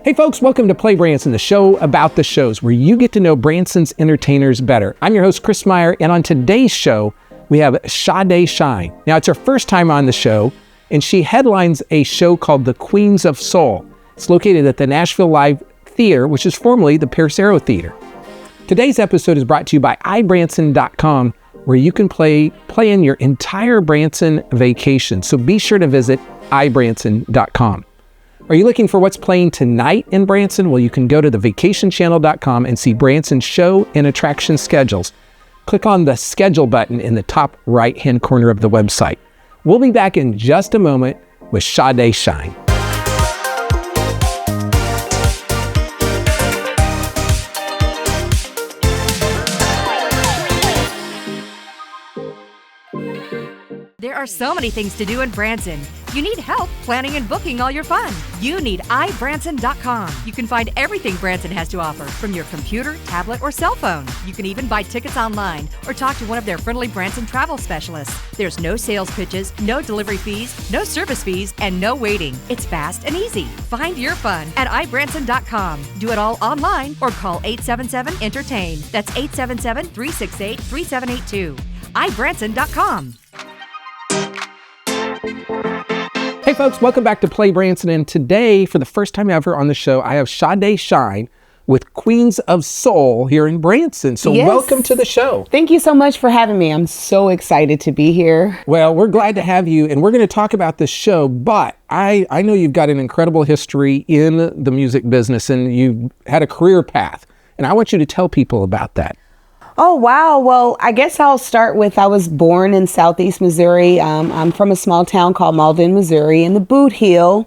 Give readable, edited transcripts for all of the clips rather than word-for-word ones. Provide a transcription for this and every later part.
Hey folks, welcome to PlayBranson, the show about the shows where you get to know Branson's entertainers better. I'm your host, Chris Meyer, and on today's show, we have Sade Shine. Now, it's her first time on the show, and she headlines a show called The Queens of Soul. It's located at the Nashville Live Theater, which is formerly the Paracero Theater. Today's episode is brought to you by ibranson.com, where you can plan your entire Branson vacation. So be sure to visit ibranson.com. Are you looking for what's playing tonight in Branson? Well, you can go to thevacationchannel.com and see Branson's show and attraction schedules. Click on the schedule button in the top right-hand corner of the website. We'll be back in just a moment with Sade Shine. There are so many things to do in Branson. You need help planning and booking all your fun. You need ibranson.com. You can find everything Branson has to offer from your computer, tablet, or cell phone. You can even buy tickets online or talk to one of their friendly Branson travel specialists. There's no sales pitches, no delivery fees, no service fees, and no waiting. It's fast and easy. Find your fun at ibranson.com. Do it all online or call 877-ENTERTAIN. That's 877-368-3782. ibranson.com. Hey folks, welcome back to PlayBranson, and today, for the first time ever on the show, I have Sade Shine with Queens of Soul here in Branson. So yes. Welcome to the show. Thank you so much for having me. I'm so excited to be here. Well, we're glad to have you, and we're going to talk about this show, but I know you've got an incredible history in the music business, and you've had a career path, and I want you to tell people about that. Oh, wow. Well, I guess I'll start with I was born in Southeast Missouri. I'm from a small town called Malden, Missouri, in the Boot Heel.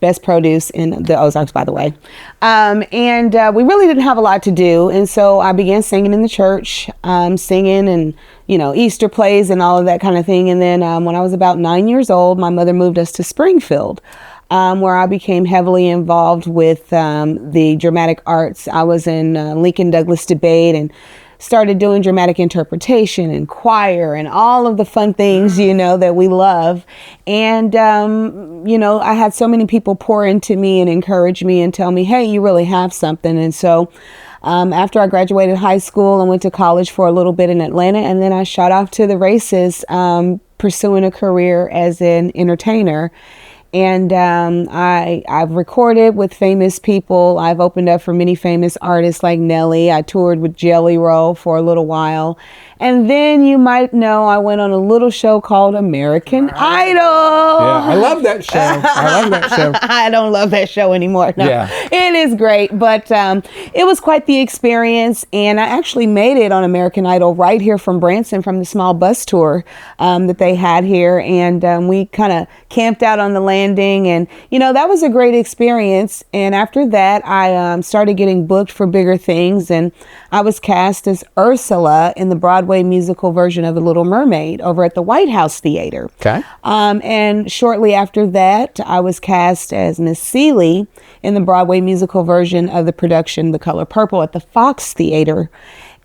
Best produce in the Ozarks, by the way. We really didn't have a lot to do. And so I began singing in the church, singing and, Easter plays and all of that kind of thing. And then when I was about 9 years old, my mother moved us to Springfield, where I became heavily involved with the dramatic arts. I was in Lincoln Douglas debate and started doing dramatic interpretation and choir and all of the fun things, that we love. And, I had so many people pour into me and encourage me and tell me, hey, you really have something. And so after I graduated high school, I went to college for a little bit in Atlanta, and then I shot off to the races, pursuing a career as an entertainer. And I've recorded with famous people. I've opened up for many famous artists like Nelly. I toured with Jelly Roll for a little while. And then you might know I went on a little show called American Idol. Yeah, I love that show. I don't love that show anymore. No, yeah. It is great, but it was quite the experience. And I actually made it on American Idol right here from Branson, from the small bus tour that they had here. And we kind of camped out on the landing, and that was a great experience. And after that, I started getting booked for bigger things, and I was cast as Ursula in the Broadway musical version of The Little Mermaid over at the White House Theater. Okay. And shortly after that, I was cast as Miss Seeley in the Broadway musical version of the production The Color Purple at the Fox Theater.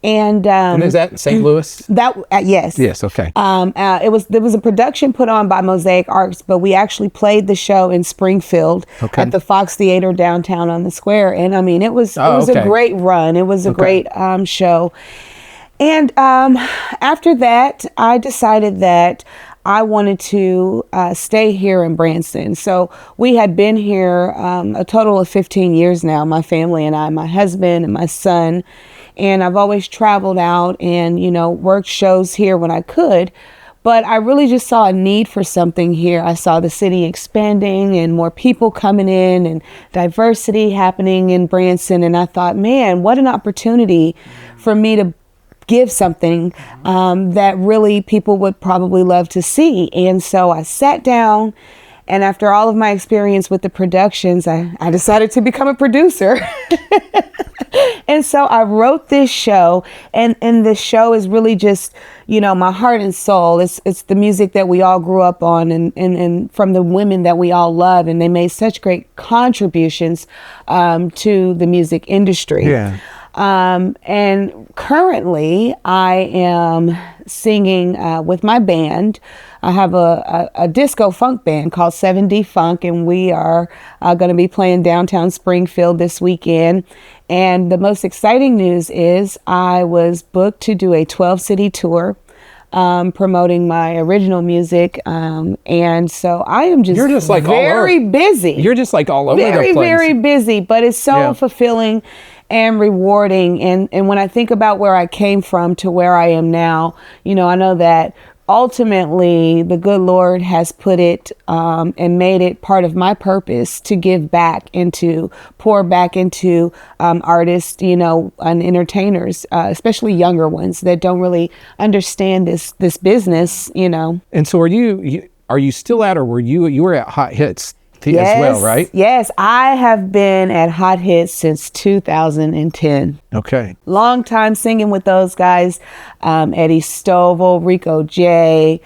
And is that in St. Louis? That yes. Yes. Okay. There was a production put on by Mosaic Arts, but we actually played the show in Springfield at the Fox Theater downtown on the square. And I mean, it was a great run. It was a great show. And after that, I decided that I wanted to stay here in Branson. So we had been here a total of 15 years now, my family and I, my husband and my son. And I've always traveled out and, worked shows here when I could. But I really just saw a need for something here. I saw the city expanding and more people coming in and diversity happening in Branson. And I thought, man, what an opportunity for me to give something that really people would probably love to see. And so I sat down, and after all of my experience with the productions, I decided to become a producer. And so I wrote this show, and this show is really just, my heart and soul. It's the music that we all grew up on, and from the women that we all love, and they made such great contributions to the music industry. Yeah. And currently I am singing with my band I have a disco funk band called 7D Funk, and we are going to be playing downtown Springfield this weekend. And the most exciting news is I was booked to do a 12-city tour, promoting my original music. And so I am just like very busy. You're just like all over the place. Very busy, but it's so fulfilling and rewarding. And when I think about where I came from to where I am now, you know, I know that ultimately the good Lord has put it and made it part of my purpose to give back and to pour back into artists, you know, and entertainers, especially younger ones that don't really understand this business, you know. And so are you still at, or you were at Hot Hits as well, right? Yes, I have been at Hot Hits since 2010. Okay. Long time singing with those guys, Eddie Stovall, Rico J,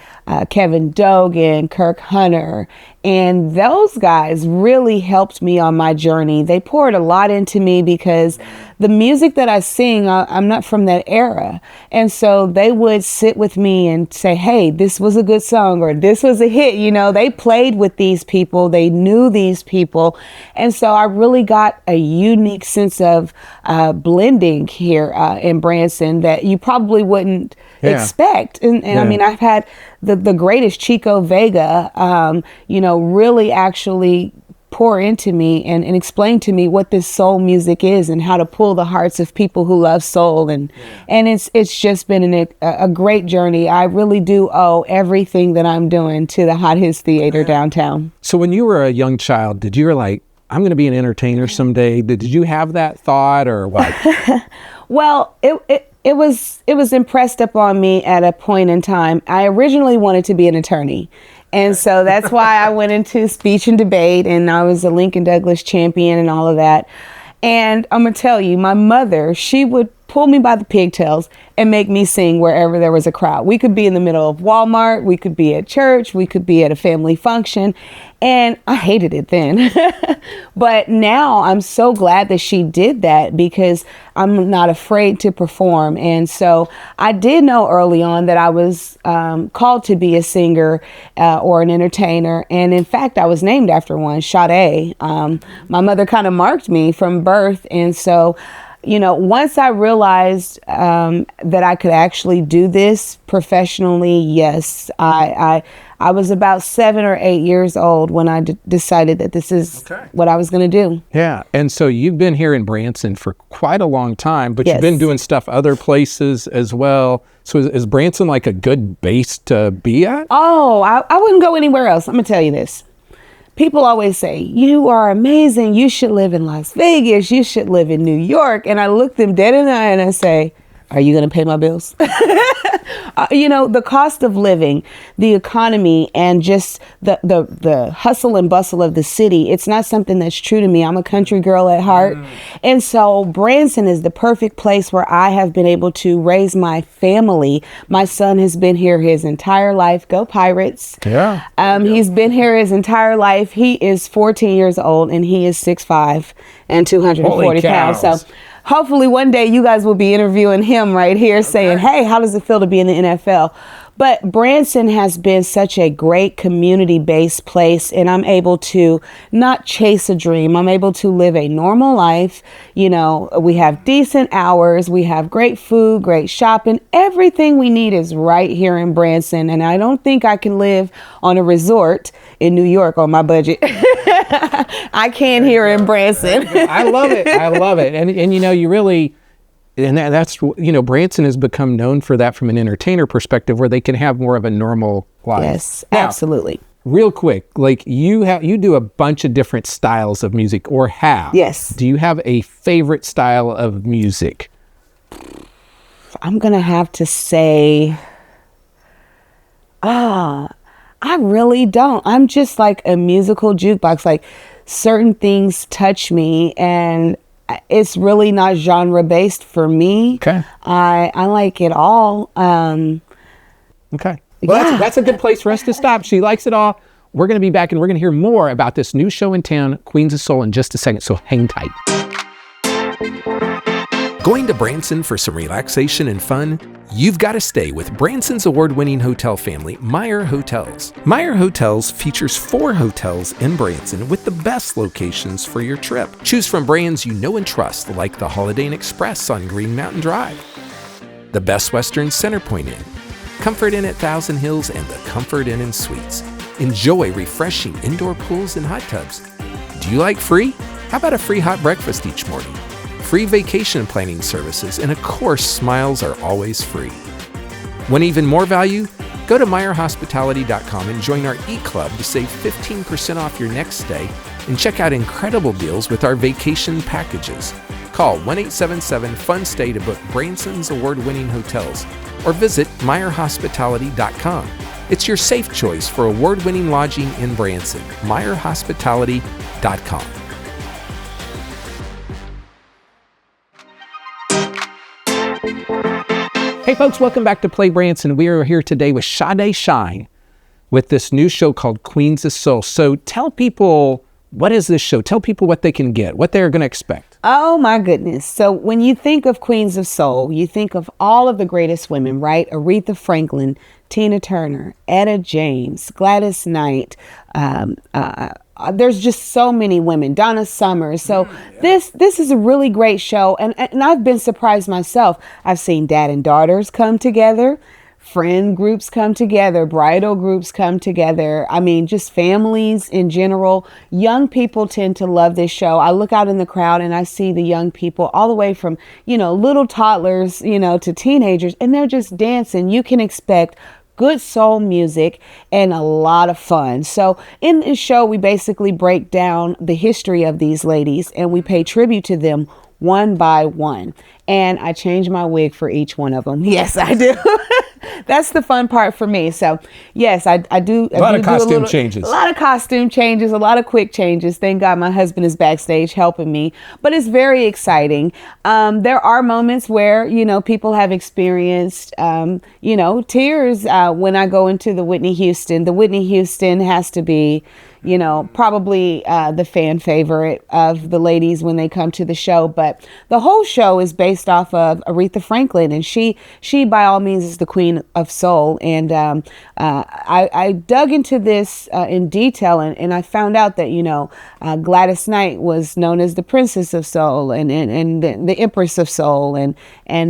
Kevin Dogan, Kirk Hunter. And those guys really helped me on my journey. They poured a lot into me because the music that I sing, I'm not from that era. And so they would sit with me and say, hey, this was a good song, or this was a hit. You know, they played with these people. They knew these people. And so I really got a unique sense of blending here in Branson that you probably wouldn't expect. And I mean, I've had the greatest Chico Vega, you know, really actually pour into me and explain to me what this soul music is and how to pull the hearts of people who love soul. And it's just been a great journey. I really do owe everything that I'm doing to the Hot Hits Theater downtown. So when you were a young child, you were like, I'm going to be an entertainer someday? Did you have that thought, or what? Well, it was impressed upon me at a point in time. I originally wanted to be an attorney. And so that's why I went into speech and debate, and I was a Lincoln Douglas champion and all of that. And I'm going to tell you, my mother, she would pull me by the pigtails and make me sing wherever there was a crowd. We could be in the middle of Walmart, we could be at church, we could be at a family function, and I hated it then. But now I'm so glad that she did that because I'm not afraid to perform. And so I did know early on that I was called to be a singer or an entertainer. And in fact, I was named after one, Sade. My mother kind of marked me from birth. And so, you know, once I realized that I could actually do this professionally, yes, I was about 7 or 8 years old when I decided that this is what I was going to do. Yeah. And so you've been here in Branson for quite a long time, but you've been doing stuff other places as well. So is Branson like a good base to be at? Oh, I wouldn't go anywhere else. I'm going to tell you this. People always say, you are amazing. You should live in Las Vegas. You should live in New York. And I look them dead in the eye and I say, are you going to pay my bills? You know, the cost of living, the economy, and just the hustle and bustle of the city, it's not something that's true to me. I'm a country girl at heart. And so Branson is the perfect place where I have been able to raise my family. My son has been here his entire life. Go Pirates. Yeah. He's been here his entire life. He is 14 years old and he is 6'5" and 240 pounds. So hopefully one day you guys will be interviewing him right here saying, hey, how does it feel to be in the NFL? But Branson has been such a great community-based place, and I'm able to not chase a dream. I'm able to live a normal life. You know, we have decent hours. We have great food, great shopping. Everything we need is right here in Branson, and I don't think I can live on a resort in New York on my budget. I can here in Branson. I love it. I love it. And you know, you really... And that's, you know, Branson has become known for that from an entertainer perspective, where they can have more of a normal life. Yes, now, absolutely. Real quick, like you do a bunch of different styles of music, or have. Yes. Do you have a favorite style of music? I'm going to have to say, I really don't. I'm just like a musical jukebox. Like certain things touch me, and it's really not genre based for me. Okay. I like it all. Okay. Well, that's a good place for us to stop. She likes it all. We're going to be back and we're going to hear more about this new show in town, Queens of Soul, in just a second. So hang tight. Going to Branson for some relaxation and fun? You've got to stay with Branson's award-winning hotel family, Meyer Hotels. Meyer Hotels features 4 hotels in Branson with the best locations for your trip. Choose from brands you know and trust, like the Holiday Inn Express on Green Mountain Drive, the Best Western Centerpoint Inn, Comfort Inn at Thousand Hills, and the Comfort Inn and Suites. Enjoy refreshing indoor pools and hot tubs. Do you like free? How about a free hot breakfast each morning? Free vacation planning services, and of course, smiles are always free. Want even more value? Go to MeyerHospitality.com and join our Eat Club to save 15% off your next stay and check out incredible deals with our vacation packages. Call 1-877-FUN-STAY to book Branson's award-winning hotels or visit MeyerHospitality.com. It's your safe choice for award-winning lodging in Branson. MeyerHospitality.com. Hey folks, welcome back to PlayBranson. We are here today with Sade Shine with this new show called Queens of Soul. So tell people, what is this show? Tell people what they can get, what they're going to expect. Oh my goodness. So when you think of Queens of Soul, you think of all of the greatest women, right? Aretha Franklin, Tina Turner, Etta James, Gladys Knight, there's just so many women, Donna Summers. So this is a really great show. And I've been surprised myself. I've seen dad and daughters come together, friend groups come together, bridal groups come together. I mean, just families in general. Young people tend to love this show. I look out in the crowd and I see the young people all the way from, little toddlers, to teenagers, and they're just dancing. You can expect good soul music and a lot of fun. So in this show, we basically break down the history of these ladies and we pay tribute to them one by one. And I change my wig for each one of them. Yes, I do. That's the fun part for me. So yes, I do. A lot of costume changes. A lot of costume changes, a lot of quick changes. Thank God my husband is backstage helping me, but it's very exciting. There are moments where, people have experienced, tears when I go into the Whitney Houston. The Whitney Houston has to be, probably the fan favorite of the ladies when they come to the show. But the whole show is based off of Aretha Franklin, and she by all means is the queen of soul. And I dug into this in detail, and I found out that Gladys Knight was known as the princess of soul and the empress of soul, and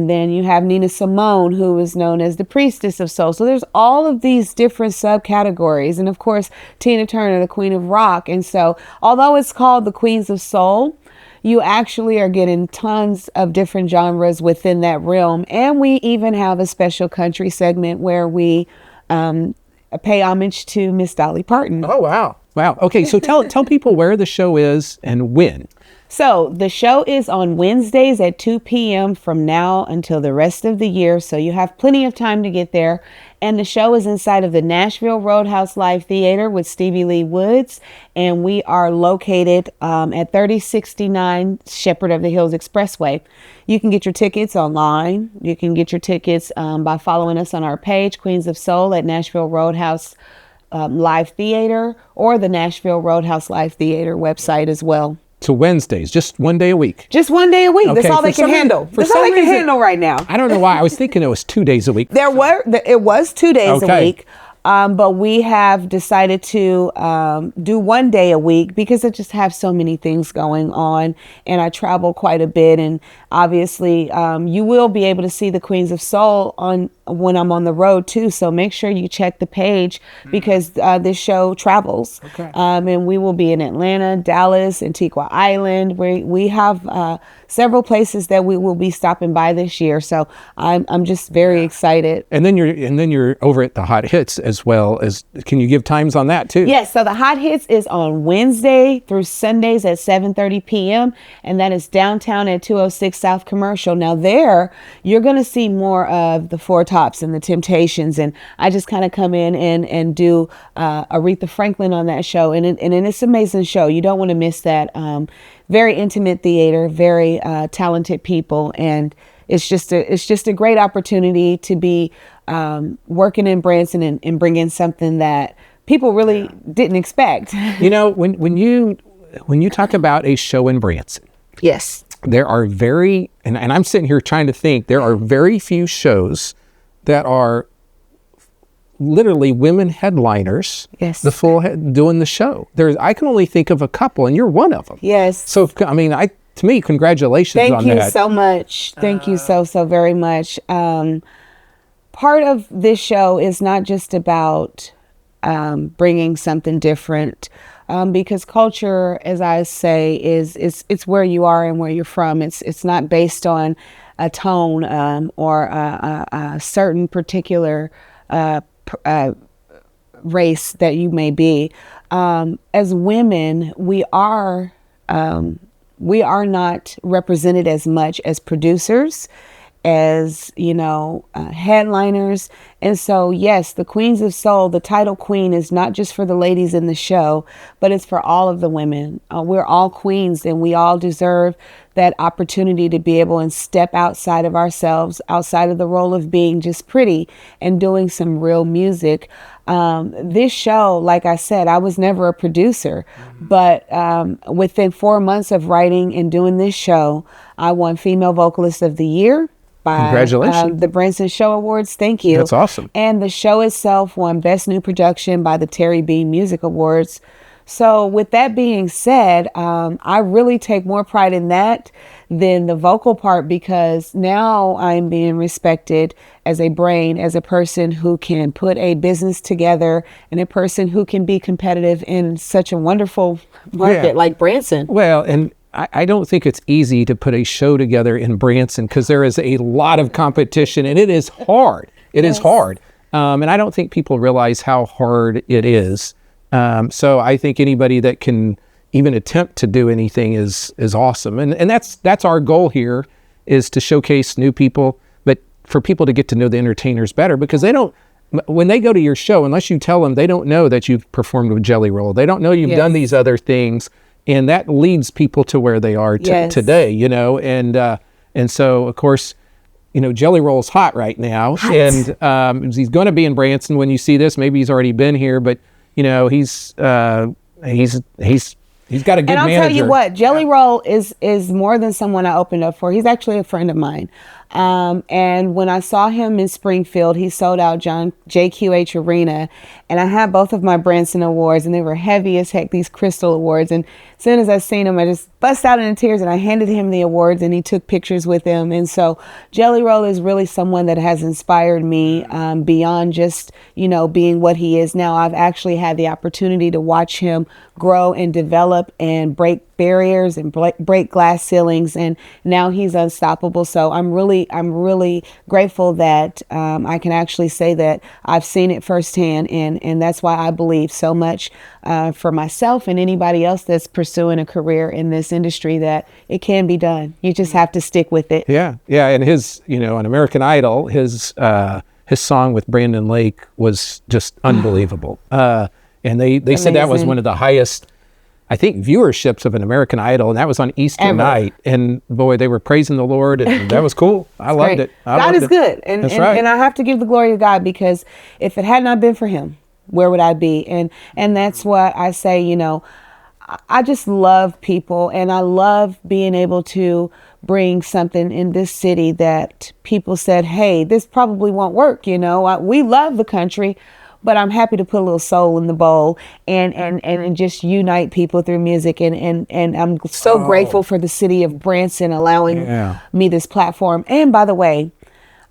then you have Nina Simone, who is known as the priestess of soul. So there's all of these different subcategories, and of course Tina Turner, the queen of rock. And so although it's called the Queens of Soul, you actually are getting tons of different genres within that realm. And we even have a special country segment where we pay homage to Miss Dolly Parton. Oh, wow. Wow. Okay, so tell people where the show is and when. So the show is on Wednesdays at 2 p.m. from now until the rest of the year. So you have plenty of time to get there. And the show is inside of the Nashville Roadhouse Live Theater with Stevie Lee Woods. And we are located at 3069 Shepherd of the Hills Expressway. You can get your tickets online. You can get your tickets by following us on our page, Queens of Soul at Nashville Roadhouse Live Theater, or the Nashville Roadhouse Live Theater website as well. So Wednesdays, just one day a week. Just one day a week. Okay. That's all they can handle. That's all they can handle right now. I don't know why. I was thinking it was 2 days a week. It was 2 days a week. But we have decided to do 1 day a week because I just have so many things going on, and I travel quite a bit. And obviously, you will be able to see the Queens of Soul when I'm on the road too. So make sure you check the page because this show travels. Okay. And we will be in Atlanta, Dallas, Antigua Island. We have several places that we will be stopping by this year. So I'm just very excited. And then you're over at the Hot Hits as well. Can you give times on that too? Yes. So the Hot Hits is on Wednesday through Sundays at 7:30 p.m. and that is downtown at 206 South Commercial. Now there you're going to see more of the Four Tops and the Temptations, and I just kind of come in and do Aretha Franklin on that show, and it's an amazing show. You don't want to miss that. Very intimate theater, very talented people, and it's just a great opportunity to be working in Branson and bring in something that people really didn't expect. When you talk about a show in Branson, yes, there are and I'm sitting here trying to think, there are very few shows that are literally women headliners, yes, doing the show. I can only think of a couple, and you're one of them. Yes. So, I mean, to me, congratulations on that. Thank you so much. Thank you so very much. Part of this show is not just about bringing something different, because culture, as I say, it's where you are and where you're from. It's not based on a tone or a certain particular race that you may be. As women, we are not represented as much as producers, as headliners. And so yes, the Queens of Soul, the title queen, is not just for the ladies in the show, but it's for all of the women. We're all queens, and we all deserve that opportunity to be able and step outside of ourselves, outside of the role of being just pretty, and doing some real music. This show, like I said, I was never a producer, but within 4 months of writing and doing this show, I won Female Vocalist of the Year by Congratulations. The Branson Show Awards. Thank you. That's awesome. And the show itself won Best New Production by the Terry Bean Music Awards. So with that being said, I really take more pride in that than the vocal part, because now I'm being respected as a brain, as a person who can put a business together, and a person who can be competitive in such a wonderful market like Branson. Well, and I don't think it's easy to put a show together in Branson, because there is a lot of competition, and it is hard. It is hard. And I don't think people realize how hard it is. So I think anybody that can even attempt to do anything is awesome. And that's our goal here, is to showcase new people, but for people to get to know the entertainers better, because when they go to your show, unless you tell them, they don't know that you've performed with Jelly Roll. They don't know you've done these other things. And that leads people to where they are today, and so, of course, Jelly Roll's hot right now. Hot. And he's going to be in Branson when you see this. Maybe he's already been here, but he's got a good manager. And I'll tell you what, Jelly Roll is more than someone I opened up for. He's actually a friend of mine. And when I saw him in Springfield, he sold out JQH Arena, and I had both of my Branson awards, and they were heavy as heck, these crystal awards. And as soon as I seen him, I just bust out into tears, and I handed him the awards, and he took pictures with them. And so Jelly Roll is really someone that has inspired me beyond just, being what he is now. I've actually had the opportunity to watch him grow and develop and break barriers and break glass ceilings, and now he's unstoppable. So I'm really grateful that I can actually say that I've seen it firsthand, and that's why I believe so much for myself and anybody else that's pursuing a career in this industry, that it can be done. You just have to stick with it. Yeah. And his, on American Idol, his song with Brandon Lake was just unbelievable. And they said that was one of the highest, I think, viewerships of an American Idol, and that was on Easter night. And boy, they were praising the Lord, and that was cool. I loved it. God is good, and I have to give the glory to God, because if it had not been for Him, where would I be? And that's what I say. I just love people, and I love being able to bring something in this city that people said, "Hey, this probably won't work." We love the country, but I'm happy to put a little soul in the bowl and just unite people through music. And I'm so grateful for the city of Branson allowing me this platform. And by the way,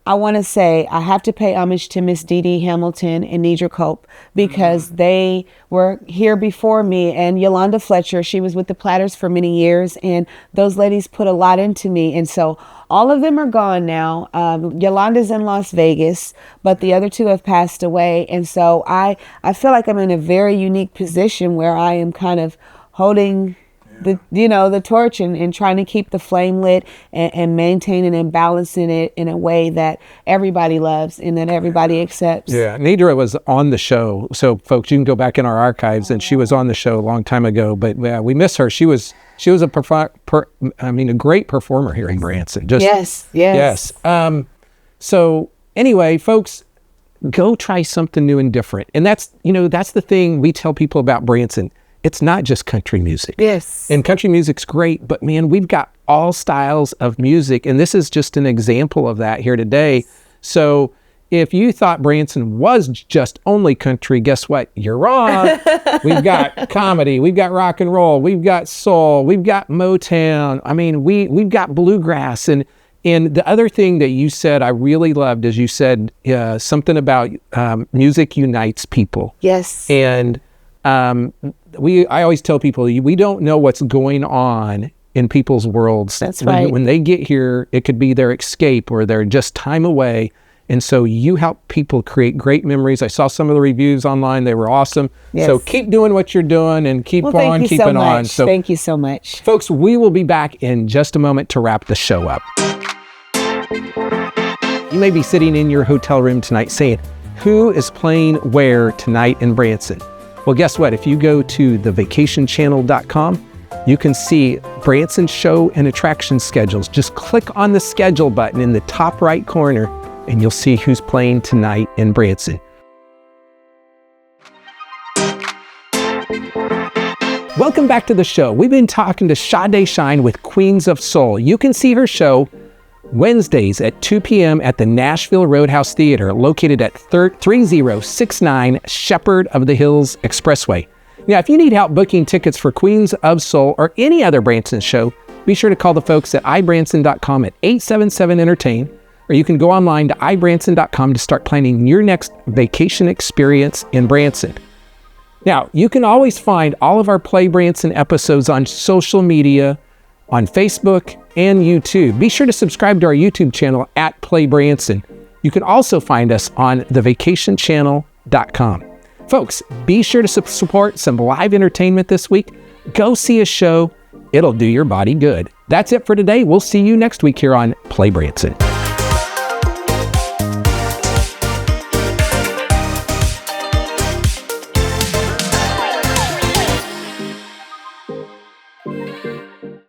I want to say I have to pay homage to Miss Dee Dee Hamilton and Nidra Cope, because they were here before me, and Yolanda Fletcher, she was with the Platters for many years, and those ladies put a lot into me. And so all of them are gone now. Yolanda's in Las Vegas, but the other two have passed away. And so I feel like I'm in a very unique position where I am kind of holding the torch and trying to keep the flame lit and maintaining and balancing it in a way that everybody loves and that everybody accepts. Yeah, Nidra was on the show. So folks, you can go back in our archives, and she was on the show a long time ago, but we miss her. She was a great performer here in Branson. Yes. So anyway, folks, go try something new and different. And that's the thing we tell people about Branson. it's not just country music. Yes. And country music's great, but man, we've got all styles of music, and this is just an example of that here today. So if you thought Branson was just only country, guess what? You're wrong. We've got comedy, we've got rock and roll, we've got soul, we've got Motown. I mean, we've got bluegrass. And the other thing that you said I really loved is you said something about music unites people. Yes. And I always tell people, we don't know what's going on in people's worlds. That's right. When they get here, it could be their escape or their just time away. And so you help people create great memories. I saw some of the reviews online. They were awesome. Yes. So keep doing what you're doing and keep on keeping on. So thank you so much. Folks, we will be back in just a moment to wrap the show up. You may be sitting in your hotel room tonight saying, who is playing where tonight in Branson? Well, guess what? If you go to thevacationchannel.com, you can see Branson show and attraction schedules. Just click on the schedule button in the top right corner and you'll see who's playing tonight in Branson. Welcome back to the show. We've been talking to Sade Shine with Queens of Soul. You can see her show Wednesdays at 2 p.m. at the Nashville Roadhouse Theater, located at 3069 Shepherd of the Hills Expressway. Now, if you need help booking tickets for Queens of Soul or any other Branson show, be sure to call the folks at ibranson.com at 877-ENTERTAIN, or you can go online to ibranson.com to start planning your next vacation experience in Branson. Now, you can always find all of our PlayBranson episodes on social media, on Facebook and YouTube. Be sure to subscribe to our YouTube channel at PlayBranson. You can also find us on thevacationchannel.com. Folks, be sure to support some live entertainment this week. Go see a show. It'll do your body good. That's it for today. We'll see you next week here on PlayBranson.